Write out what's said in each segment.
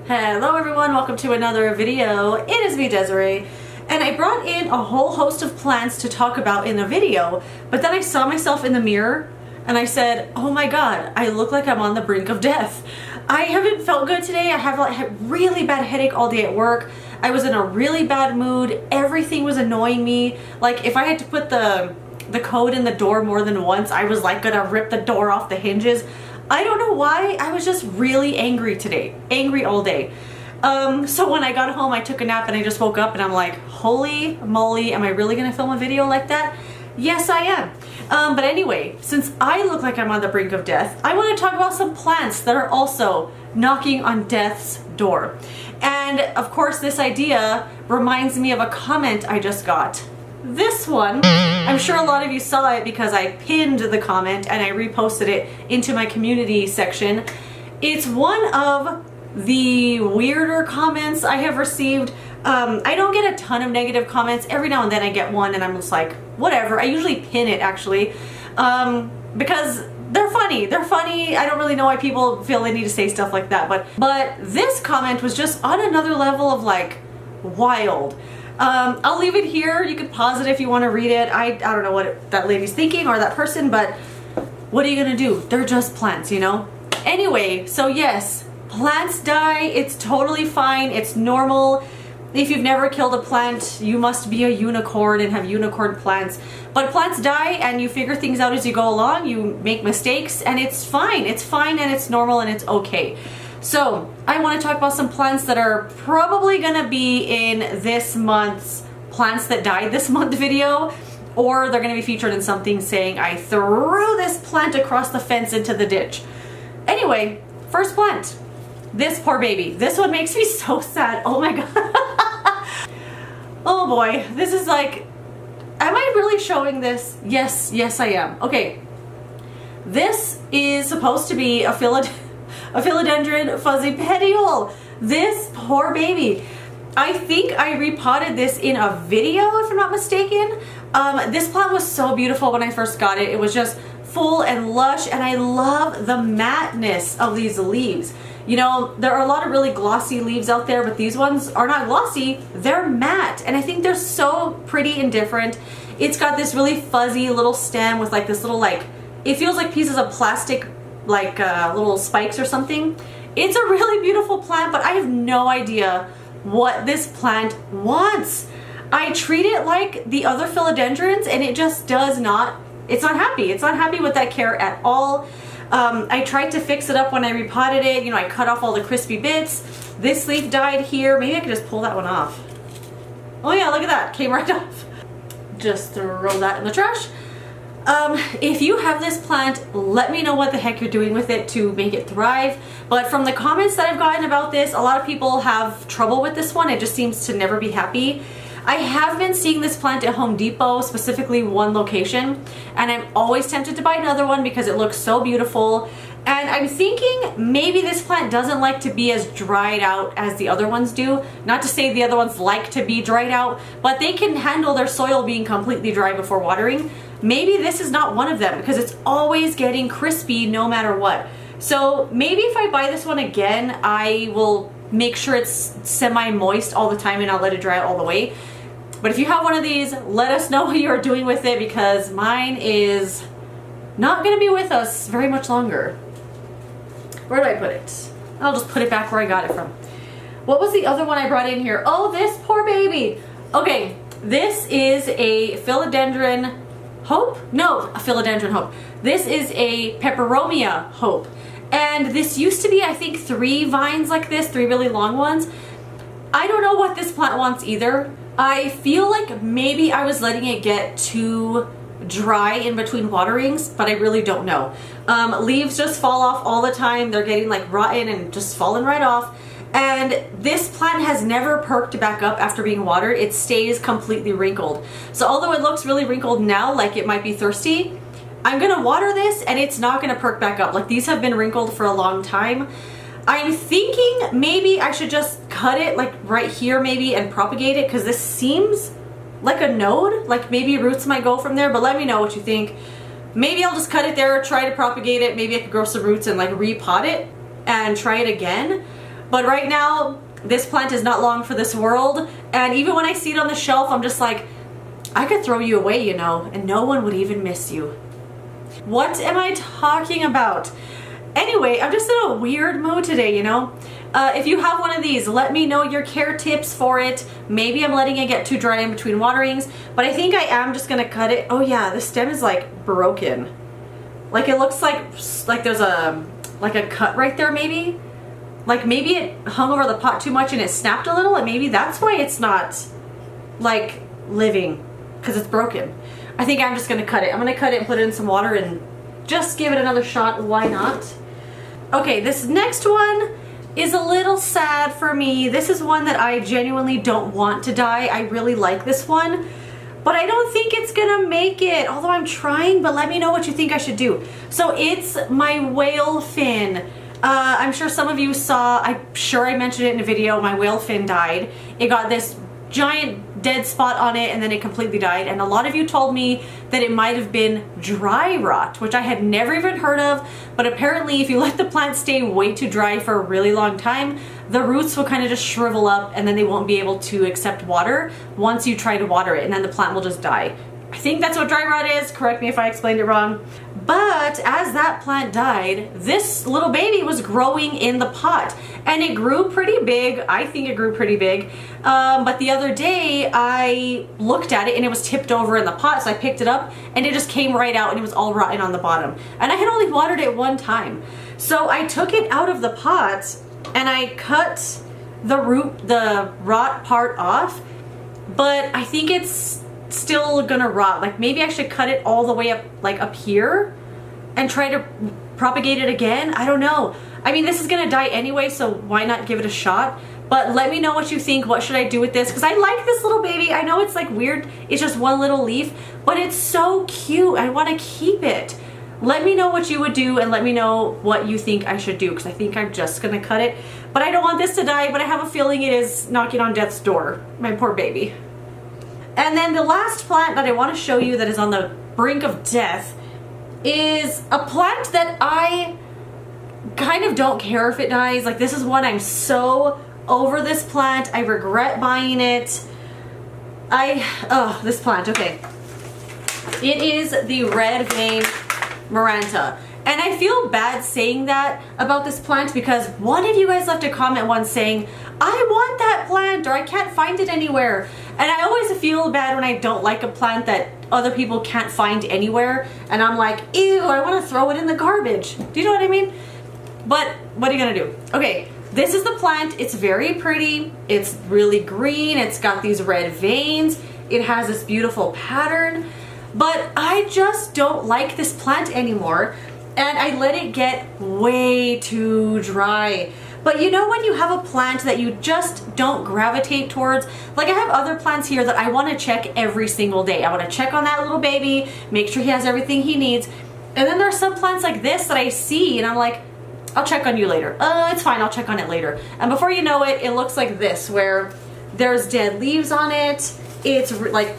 Hello everyone, welcome to another video. It is me, Desiree, and I brought in a whole host of plants to talk about in a video, but then I saw myself in the mirror and I said, oh my god, I look like I'm on the brink of death. I haven't felt good today. I have like a really bad headache all day at work. I was in a really bad mood. Everything was annoying me. Like if I had to put the code in the door more than once, I was like gonna rip the door off the hinges. I don't know why, I was just really angry today. Angry all day. So when I got home, I took a nap and I just woke up and I'm like, holy moly, am I really gonna film a video like that? Yes, I am. But anyway, since I look like I'm on the brink of death, I want to talk about some plants that are also knocking on death's door. And of course, this idea reminds me of a comment I just got. This one, I'm sure a lot of you saw it because I pinned the comment and I reposted it into my community section. It's one of the weirder comments I have received. I don't get a ton of negative comments. Every now and then I get one and I'm just like, whatever. I usually pin it actually because they're funny. They're funny. I don't really know why people feel they need to say stuff like that. But this comment was just on another level of like wild. I'll leave it here. You can pause it if you want to read it. I don't know what that lady's thinking or that person, but what are you gonna do? They're just plants, you know? Anyway, so yes, plants die. It's totally fine. It's normal. If you've never killed a plant, you must be a unicorn and have unicorn plants. But plants die and you figure things out as you go along. You make mistakes and it's fine. It's fine and it's normal and it's okay. So I want to talk about some plants that are probably going to be in this month's Plants That Died This Month video, or they're going to be featured in something saying I threw this plant across the fence into the ditch. Anyway, first plant. This poor baby. This one makes me so sad. Oh my god. Oh boy. This is like, am I really showing this? Yes, I am. Okay. This is supposed to be a Philodendron fuzzy petiole. This poor baby. I think I repotted this in a video if I'm not mistaken. This plant was so beautiful when I first got it. It was just full and lush and I love the mattness of these leaves. You know, there are a lot of really glossy leaves out there, but these ones are not glossy, they're matte. And I think they're so pretty and different. It's got this really fuzzy little stem with like this little like, it feels like pieces of plastic, like little spikes or something. It's a really beautiful plant, but I have no idea what this plant wants. I treat it like the other philodendrons and it just does not, it's not happy. It's not happy with that care at all. I tried to fix it up when I repotted it. You know, I cut off all the crispy bits. This leaf died here. Maybe I could just pull that one off. Oh yeah, look at that. Came right off. Just throw that in the trash. If you have this plant, let me know what the heck you're doing with it to make it thrive. But from the comments that I've gotten about this, a lot of people have trouble with this one. It just seems to never be happy. I have been seeing this plant at Home Depot, specifically one location, and I'm always tempted to buy another one because it looks so beautiful. And I'm thinking maybe this plant doesn't like to be as dried out as the other ones do. Not to say the other ones like to be dried out, but they can handle their soil being completely dry before watering. Maybe this is not one of them because it's always getting crispy no matter what. So maybe if I buy this one again, I will make sure it's semi-moist all the time and I'll let it dry out all the way. But if you have one of these, let us know what you're doing with it because mine is not going to be with us very much longer. Where do I put it? I'll just put it back where I got it from. What was the other one I brought in here? Oh, this poor baby. Okay, this is a Philodendron Hope? No, a Philodendron Hope. This is a Peperomia Hope. And this used to be, I think, 3 vines like this, 3 really long ones. I don't know what this plant wants either. I feel like maybe I was letting it get too dry in between waterings, but I really don't know. Leaves just fall off all the time. They're getting like rotten and just falling right off. And this plant has never perked back up after being watered. It stays completely wrinkled. So although it looks really wrinkled now, like it might be thirsty, I'm gonna water this and it's not gonna perk back up. Like these have been wrinkled for a long time. I'm thinking maybe I should just cut it like right here maybe and propagate it because this seems like a node. Like maybe roots might go from there, but let me know what you think. Maybe I'll just cut it there, try to propagate it. Maybe I could grow some roots and like repot it and try it again. But right now, this plant is not long for this world. And even when I see it on the shelf, I'm just like, I could throw you away, you know, and no one would even miss you. What am I talking about? Anyway, I'm just in a weird mood today, you know? If you have one of these, let me know your care tips for it. Maybe I'm letting it get too dry in between waterings, but I think I am just gonna cut it. Oh yeah, the stem is like broken. Like it looks like there's a cut right there maybe. Like maybe it hung over the pot too much and it snapped a little, and maybe that's why it's not like living, because it's broken. I think I'm just gonna cut it. I'm gonna cut it and put it in some water and just give it another shot. Why not? Okay, this next one is a little sad for me. This is one that I genuinely don't want to die. I really like this one, but I don't think it's gonna make it, although I'm trying. But let me know what you think I should do. So it's my whale fin. I'm sure some of you saw, I'm sure I mentioned it in a video, my whale fin died. It got this giant dead spot on it and then it completely died, and a lot of you told me that it might have been dry rot, which I had never even heard of. But apparently if you let the plant stay way too dry for a really long time, the roots will kind of just shrivel up and then they won't be able to accept water once you try to water it, and then the plant will just die. I think that's what dry rot is. Correct me if I explained it wrong. But as that plant died, this little baby was growing in the pot, and it grew pretty big. I think it grew pretty big. But the other day I looked at it and it was tipped over in the pot, so I picked it up and it just came right out and it was all rotten on the bottom. And I had only watered it one time. So I took it out of the pot and I cut the rot part off, but I think it's still gonna rot. Like maybe I should cut it all the way up, like up here, and try to propagate it again. I don't know. I mean, this is gonna die anyway, so why not give it a shot? But let me know what you think. What should I do with this? Because I like this little baby. I know it's like weird, it's just one little leaf, but it's so cute. I want to keep it. Let me know what you would do, and let me know what you think I should do, because I think I'm just gonna cut it. But I don't want this to die, but I have a feeling it is knocking on death's door. My poor baby. And then the last plant that I want to show you that is on the brink of death is a plant that I kind of don't care if it dies. Like this is one I'm so over this plant. I regret buying it. This plant, okay. It is the red Main Miranda. And I feel bad saying that about this plant because one of you guys left a comment once saying, I want that plant, or I can't find it anywhere. And I always feel bad when I don't like a plant that other people can't find anywhere. And I'm like, ew, I want to throw it in the garbage. Do you know what I mean? But what are you gonna do? Okay, this is the plant. It's very pretty. It's really green. It's got these red veins. It has this beautiful pattern. But I just don't like this plant anymore. And I let it get way too dry. But you know when you have a plant that you just don't gravitate towards? Like I have other plants here that I want to check every single day. I want to check on that little baby, make sure he has everything he needs. And then there are some plants like this that I see and I'm like, I'll check on you later. It's fine, I'll check on it later. And before you know it, it looks like this, where there's dead leaves on it. It's like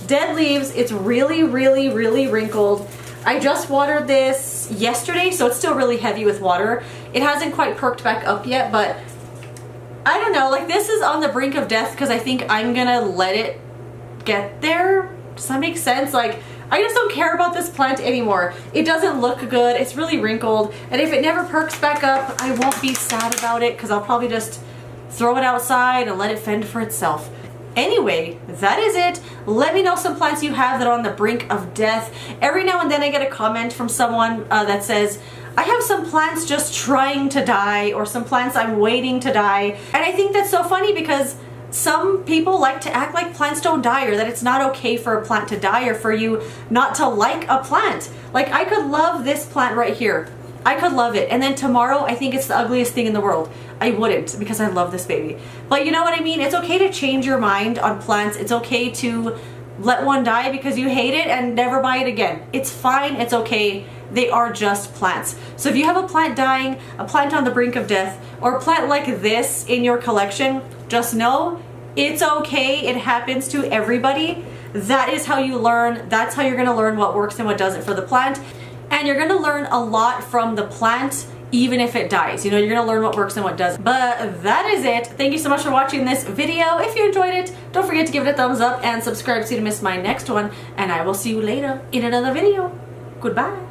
dead leaves. It's really, really, really wrinkled. I just watered this yesterday, so it's still really heavy with water. It hasn't quite perked back up yet, but I don't know, like this is on the brink of death because I think I'm gonna let it get there. Does that make sense? Like, I just don't care about this plant anymore. It doesn't look good, it's really wrinkled, and if it never perks back up, I won't be sad about it because I'll probably just throw it outside and let it fend for itself. Anyway, that is it. Let me know some plants you have that are on the brink of death. Every now and then I get a comment from someone that says, I have some plants just trying to die, or some plants I'm waiting to die. And I think that's so funny because some people like to act like plants don't die, or that it's not okay for a plant to die, or for you not to like a plant. Like I could love this plant right here. I could love it, and then tomorrow I think it's the ugliest thing in the world. I wouldn't, because I love this baby. But you know what I mean? It's okay to change your mind on plants. It's okay to let one die because you hate it and never buy it again. It's fine, it's okay. They are just plants. So if you have a plant dying, a plant on the brink of death, or a plant like this in your collection, just know it's okay. It happens to everybody. That is how you learn. That's how you're gonna learn what works and what doesn't for the plant. And you're gonna learn a lot from the plant even if it dies. You know, you're gonna learn what works and what doesn't. But that is it. Thank you so much for watching this video. If you enjoyed it, don't forget to give it a thumbs up and subscribe so you don't miss my next one. And I will see you later in another video. Goodbye.